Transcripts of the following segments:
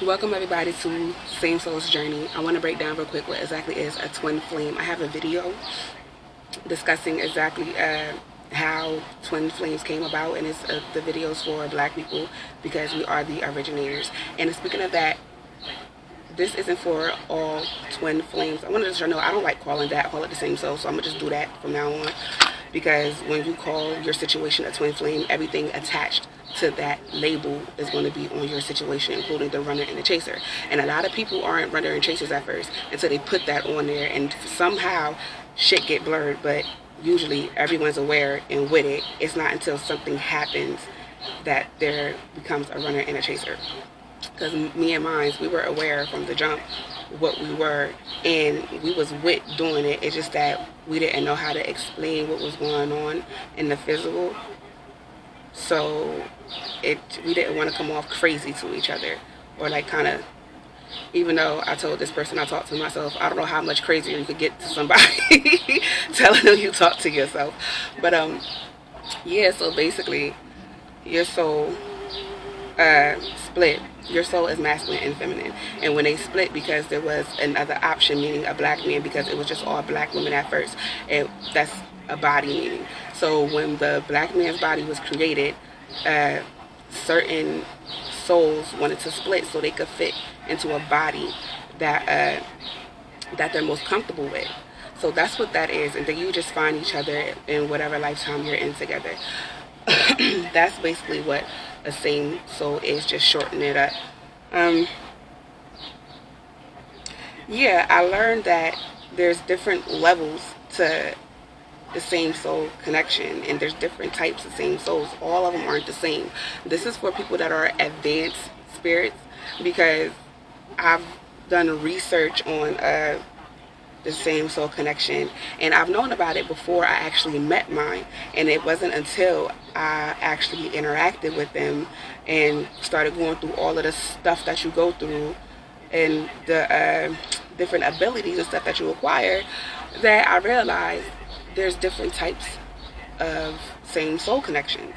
Welcome everybody to Same Soul's Journey. I want to break down real quick what exactly is a twin flame. I have a video discussing exactly how twin flames came about, and it's the videos for black people because we are the originators. And speaking of that, this isn't for all twin flames. I want to let you know I don't like calling that, call it the same soul, so I'm going to just do that from now on, because when you call your situation a twin flame, everything attached to that label is going to be on your situation, including the runner and the chaser. And a lot of people aren't runner and chasers at first until they put that on there, and somehow shit get blurred. But usually everyone's aware and with it. It's not until something happens that there becomes a runner and a chaser. Because me and mine, we were aware from the jump what we were, and we was with doing it. It's just that we didn't know how to explain what was going on in the physical. So we didn't want to come off crazy to each other, or like kind of, even though I told this person I talked to myself, I don't know how much crazier you could get to somebody telling them you talk to yourself. But yeah, so basically your soul split. Your soul is masculine and feminine, and when they split, because there was another option, meaning a black man, because it was just all black women at first, that's a body meaning. So when the black man's body was created, certain souls wanted to split so they could fit into a body that they're most comfortable with. So that's what that is, and then you just find each other in whatever lifetime you're in together. That's basically what a same soul is, just shorten it up. Yeah, I learned that there's different levels to the same soul connection, and there's different types of same souls. All of them aren't the same. This is for people that are advanced spirits, because I've done research on the same soul connection, and I've known about it before I actually met mine, and it wasn't until I actually interacted with them and started going through all of the stuff that you go through and the different abilities and stuff that you acquire that I realized there's different types of same soul connections.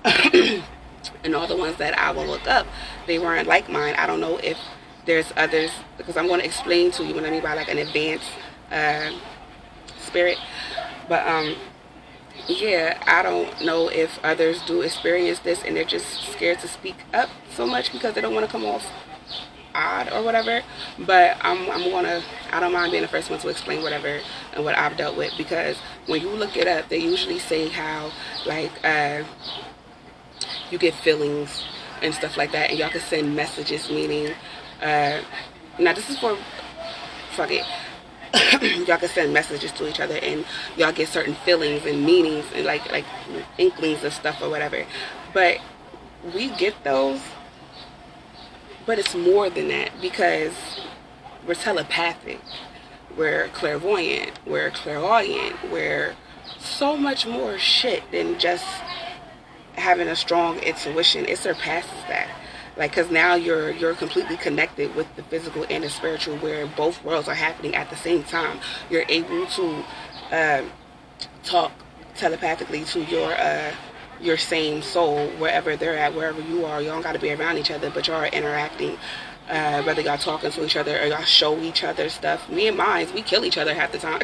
And all the ones that I will look up, they weren't like mine. I don't know if there's others, because I'm going to explain to you what I mean by like an advanced spirit. But yeah, I don't know if others do experience this and they're just scared to speak up so much because they don't want to come off odd or whatever. But I don't mind being the first one to explain whatever and what I've dealt with, because when you look it up, they usually say how like you get feelings and stuff like that, and y'all can send messages, meaning now this is for, fuck it, y'all can send messages to each other and y'all get certain feelings and meanings and like inklings of stuff or whatever. But we get those, but it's more than that, because we're telepathic, we're clairvoyant, we're clairaudient, we're so much more shit than just having a strong intuition. It surpasses that. Like, because now you're completely connected with the physical and the spiritual, where both worlds are happening at the same time. You're able to talk telepathically to your same soul wherever they're at, wherever you are. You don't got to be around each other, but y'all are interacting. Whether y'all talking to each other or y'all show each other stuff. Me and mine, we kill each other half the time.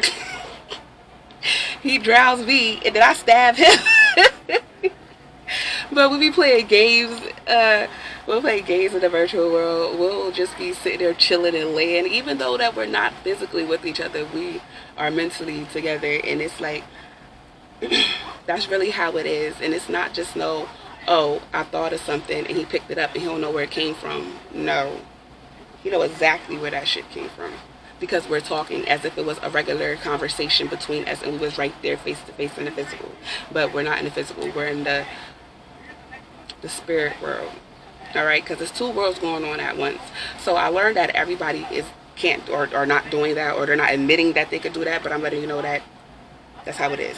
He drowns me and then I stab him. But we be playing games. We'll play games in the virtual world. We'll just be sitting there chilling and laying. Even though that we're not physically with each other, we are mentally together. And it's like, that's really how it is. And it's not just oh, I thought of something and he picked it up and he don't know where it came from. No. He know exactly where that shit came from, because we're talking as if it was a regular conversation between us and we was right there face to face in the physical. But we're not in the physical. We're in the spirit world. All right, because there's two worlds going on at once. So I learned that everybody can't or not doing that, or they're not admitting that they could do that, but I'm letting you know that that's how it is.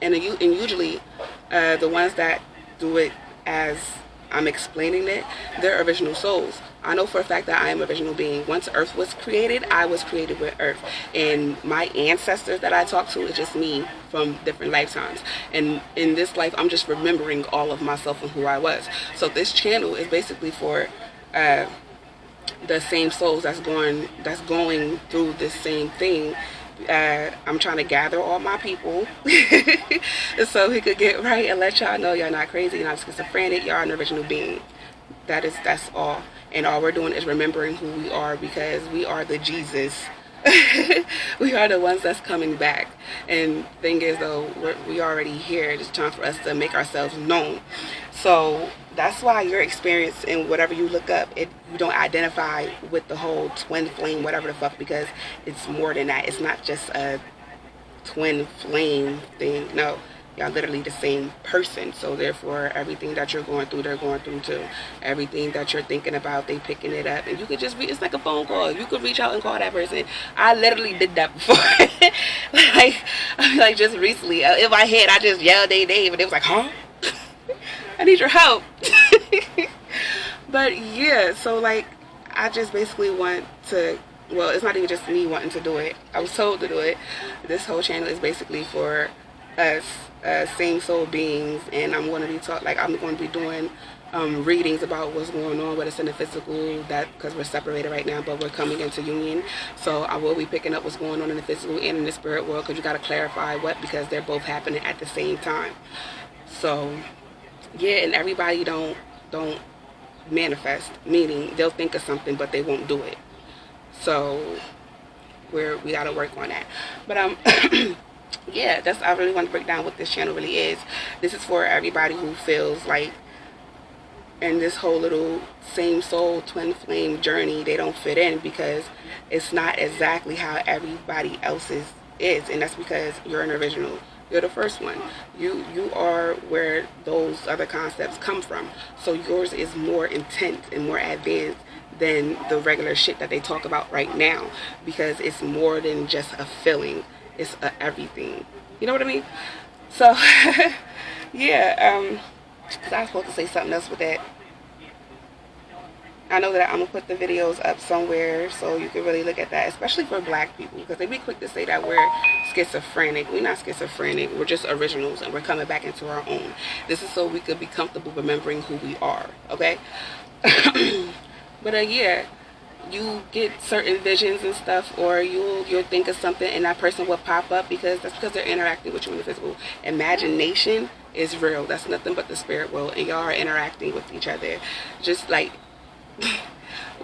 And usually the ones that do it as I'm explaining it, they're original souls. I know for a fact that I am an original being. Once Earth was created, I was created with Earth. And my ancestors that I talk to is just me from different lifetimes. And in this life, I'm just remembering all of myself and who I was. So this channel is basically for uh, the same souls that's going through the same thing. I'm trying to gather all my people so he could get right and let y'all know y'all not crazy, you're not schizophrenic, y'all an original being. That's all. And all we're doing is remembering who we are, because we are the Jesus. We are the ones that's coming back. And thing is though, we already here. It's time for us to make ourselves known. So that's why your experience and whatever you look up, you don't identify with the whole twin flame, whatever the fuck, because it's more than that. It's not just a twin flame thing. No, y'all literally the same person. So therefore, everything that you're going through, they're going through too. Everything that you're thinking about, they picking it up. And you could just it's like a phone call. You could reach out and call that person. I literally did that before. like just recently, in my head, I just yelled their name, and it was like, huh? I need your help. But yeah, so like, I just basically want to, well, it's not even just me wanting to do it. I was told to do it. This whole channel is basically for us same soul beings, and I'm going to be I'm going to be doing readings about what's going on with us in the physical, that because we're separated right now, but we're coming into union. So I will be picking up what's going on in the physical and in the spirit world, because you got to clarify what, because they're both happening at the same time. So yeah, and everybody don't manifest, meaning they'll think of something but they won't do it. So we got to work on that. But yeah, I really want to break down what this channel really is. This is for everybody who feels like in this whole little same soul twin flame journey, they don't fit in, because it's not exactly how everybody else's is, and that's because you're an original. You're the first one. You are where those other concepts come from. So yours is more intense and more advanced than the regular shit that they talk about right now, because it's more than just a feeling. It's everything. You know what I mean? So yeah, because I was supposed to say something else with that. I know that I'm going to put the videos up somewhere so you can really look at that, especially for black people, because they be quick to say that we're schizophrenic. We're not schizophrenic. We're just originals, and we're coming back into our own. This is so we could be comfortable remembering who we are, okay? But yeah, you get certain visions and stuff, or you'll think of something and that person will pop up, because they're interacting with you in the physical. Imagination is real. That's nothing but the spirit world, and y'all are interacting with each other. Just like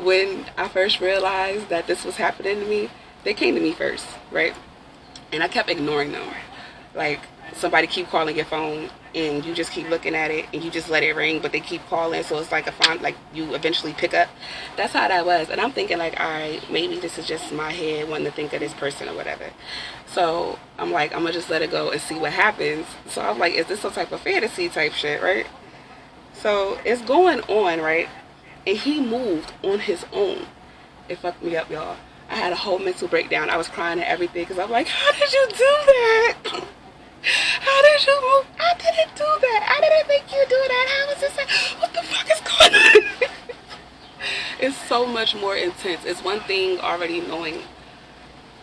when I first realized that this was happening to me, they came to me first, right? And I kept ignoring them. Like, somebody keep calling your phone and you just keep looking at it and you just let it ring, but they keep calling, so it's like a phone, like you eventually pick up. That's how that was. And I'm thinking like, all right, maybe this is just my head wanting to think of this person or whatever. So I'm like, I'm gonna just let it go and see what happens. So I'm like, is this some type of fantasy type shit, right? So it's going on, right? And he moved on his own. It fucked me up, y'all. I had a whole mental breakdown. I was crying and everything, because I'm like, how did you do that? How did you move? I didn't do that. I didn't make you do that. How was this? What the fuck is going on? It's so much more intense. It's one thing already knowing,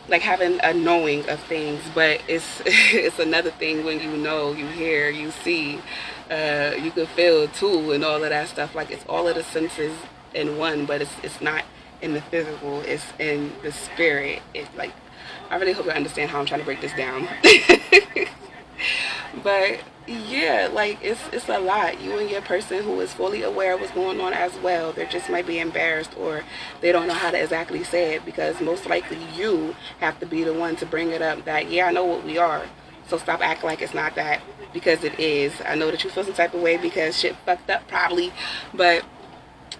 like having a knowing of things, but it's another thing when you know, you hear, you see, you can feel too, and all of that stuff. Like, it's all of the senses in one, but it's not in the physical, it's in the spirit. It's like, I really hope you understand how I'm trying to break this down. But yeah, like it's a lot. You and your person who is fully aware of what's going on as well, they just might be embarrassed, or they don't know how to exactly say it, because most likely you have to be the one to bring it up that, yeah, I know what we are, so stop acting like it's not that, because it is. I know that you feel some type of way because shit fucked up probably, but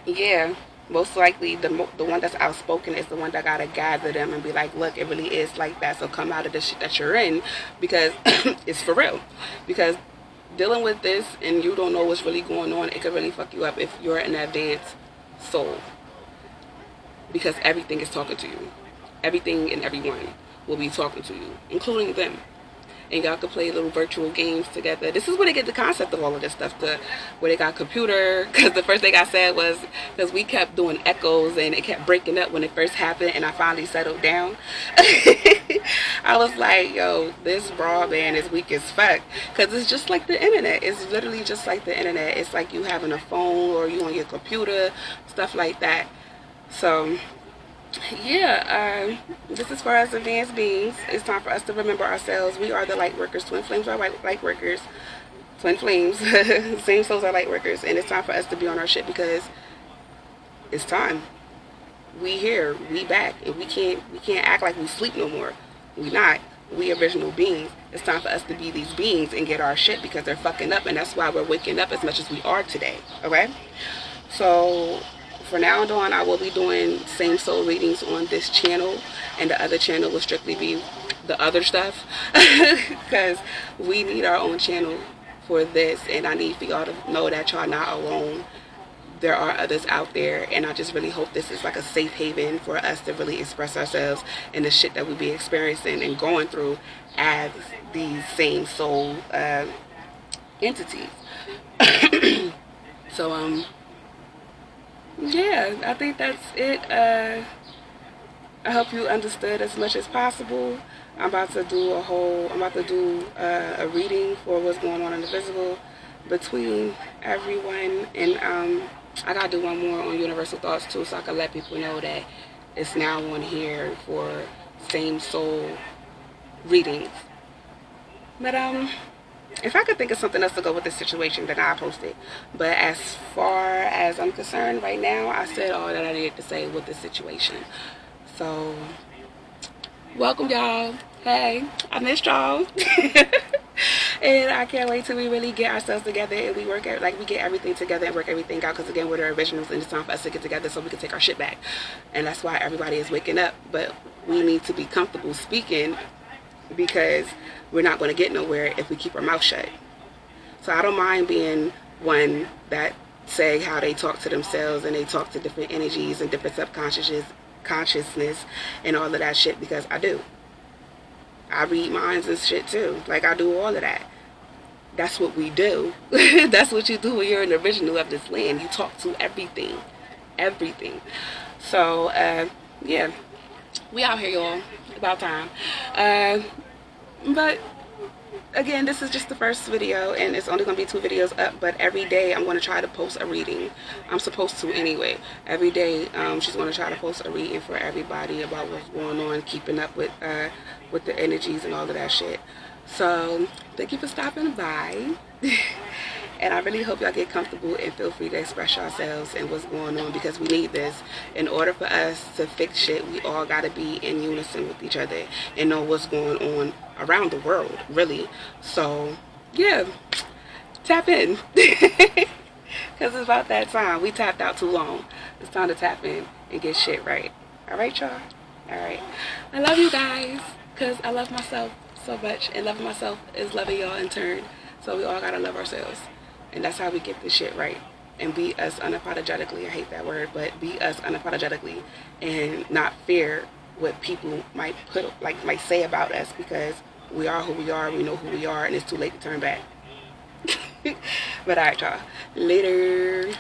yeah, most likely the one that's outspoken is the one that gotta gather them and be like, look, it really is like that, so come out of the shit that you're in, because it's for real. Because dealing with this and you don't know what's really going on, it could really fuck you up if you're an advanced soul, because everything is talking to you. Everything and everyone will be talking to you, including them. and y'all can play little virtual games together. This is where they get the concept of all of this stuff, where they got computer, because the first thing I said was, because we kept doing echoes and it kept breaking up when it first happened, and I finally settled down. I was like, yo, this broadband is weak as fuck, because it's just like the internet. It's literally just like the internet. It's like you having a phone or you on your computer, stuff like that. So yeah, this is for us advanced beings. It's time for us to remember ourselves. We are the light workers. Twin flames are light workers. Twin flames, same souls are light workers, and it's time for us to be on our shit, because it's time. We here, we back, and we can't act like we sleep no more. We not. We original beings. It's time for us to be these beings and get our shit, because they're fucking up, and that's why we're waking up as much as we are today. Okay, so for now on, I will be doing same soul readings on this channel, and the other channel will strictly be the other stuff, because we need our own channel for this, and I need for y'all to know that y'all not alone. There are others out there, and I just really hope this is like a safe haven for us to really express ourselves and the shit that we be experiencing and going through as these same soul entities. So yeah, I think that's it. I hope you understood as much as possible. I'm about to do a reading for what's going on in the physical between everyone, and I gotta do one more on universal thoughts too, so I can let people know that it's now on here for same soul readings. But if I could think of something else to go with this situation, then I'll post it. But as far as I'm concerned right now, I said all that I needed to say with this situation. So welcome y'all. Hey, I missed y'all. And I can't wait till we really get ourselves together and we get everything together and work everything out, because again, we're the originals, and it's time for us to get together so we can take our shit back. And that's why everybody is waking up, but we need to be comfortable speaking, because we're not going to get nowhere if we keep our mouth shut. So I don't mind being one that say how they talk to themselves and they talk to different energies and different consciousness and all of that shit, because I do. I read minds and shit too. Like, I do all of that. That's what we do. That's what you do when you're an original of this land. You talk to everything. Everything. So, yeah. We out here, y'all. About time. But again, this is just the first video, and it's only going to be 2 videos up, but every day I'm going to try to post a reading. I'm supposed to anyway. Every day she's going to try to post a reading for everybody about what's going on, keeping up with the energies and all of that shit. So thank you for stopping by. And I really hope y'all get comfortable and feel free to express yourselves and what's going on, because we need this. In order for us to fix shit, we all got to be in unison with each other and know what's going on around the world, really. So, yeah, tap in. Because it's about that time. We tapped out too long. It's time to tap in and get shit right. All right, y'all? All right. I love you guys, because I love myself so much, and loving myself is loving y'all in turn. So we all got to love ourselves. And that's how we get this shit right. And be us unapologetically. I hate that word, but be us unapologetically and not fear what people might say about us, because we are who we are, we know who we are, and it's too late to turn back. But alright, y'all. Later.